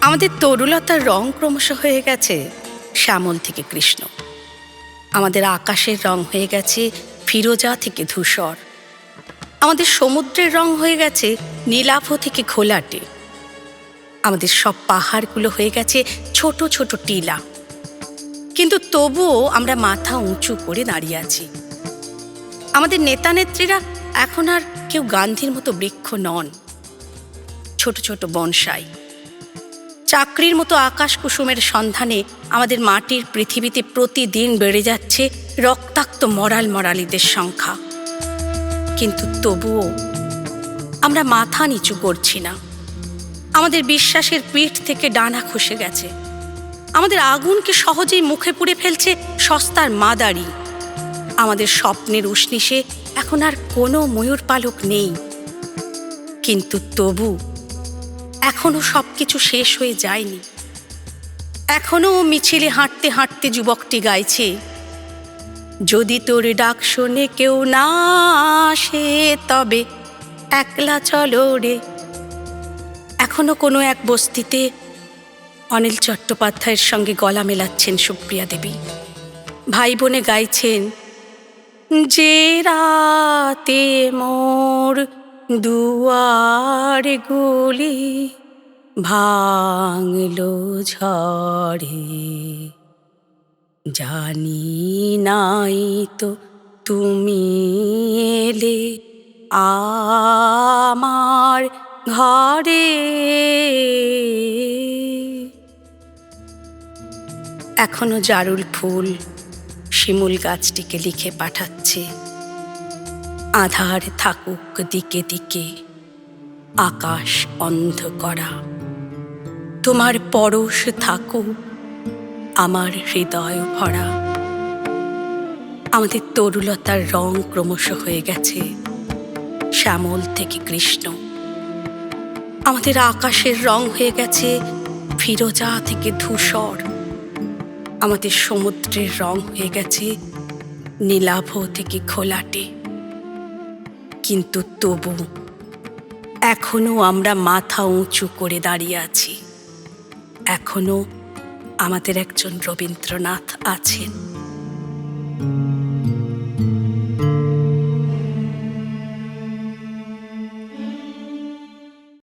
আমাদের তরুলতার রং ক্রমশ হয়ে গেছে শ্যামল থেকে কৃষ্ণ। আমাদের আকাশের রং হয়ে গেছে ফিরোজা থেকে ধূসর। আমাদের সমুদ্রের রং হয়ে গেছে নীলাভ থেকে ঘোলাটে। আমাদের সব পাহাড়গুলো হয়ে গেছে ছোট ছোট টিলা। কিন্তু তবুও আমরা মাথা উঁচু করে দাঁড়িয়ে আছি। আমাদের নেতা নেত্রীরা এখন আর কেউ গান্ধীর মতো বৃক্ষ নন, ছোট ছোট বনসাই। চাকরির মতো আকাশ কুসুমের সন্ধানে আমাদের মাটির পৃথিবীতে প্রতিদিন বেড়ে যাচ্ছে রক্তাক্ত মরালীদের সংখ্যা। কিন্তু তবুও আমরা মাথা নিচু করছি না। আমাদের বিশ্বাসের পিঠ থেকে ডানা খসে গেছে। আমাদের আগুনকে সহজেই মুখে পুড়ে ফেলছে সস্তার মাদারি। আমাদের স্বপ্নের উষ্ণিসে এখন আর কোনো ময়ূর পালক নেই। কিন্তু তবু এখনো সবকিছু শেষ হয়ে যায়নি। এখনো মিছিলে হাঁটতে হাঁটতে যুবকটি গাইছে, যদি তোর ডাক শোনে কেউ না আসে তবে একলা চলো রে। এখনো কোনো এক বস্তিতে অনিল চট্টোপাধ্যায়ের সঙ্গে গলা মেলাচ্ছেন সুপ্রিয়া দেবী। ভাই বোনে গাইছেন, যে রাতে মোর দুয়ার গুলি ভাঙলো ঝড়ে, জানি নাই তো তুমি এলে আমার ঘরে। এখনো জারুল ফুল শিমুল গাছটিকে লিখে পাঠাচ্ছে, আধার থাকুক দিকে দিকে, আকাশ অন্ধ করা, তোমার পরশ থাকুক আমার হৃদয় ভরা। আমাদের তরুলতার রং ক্রমশ হয়ে গেছে শ্যামল থেকে কৃষ্ণ। আমাদের আকাশের রং হয়ে গেছে ফিরোজা থেকে ধূসর। আমাদের সমুদ্রের রং হয়ে গেছে নীলাভ থেকে ঘোলাটে। কিন্তু তবু এখনো আমরা মাথা উঁচু করে দাঁড়িয়ে আছি। এখনো আমাদের একজন রবীন্দ্রনাথ আছেন।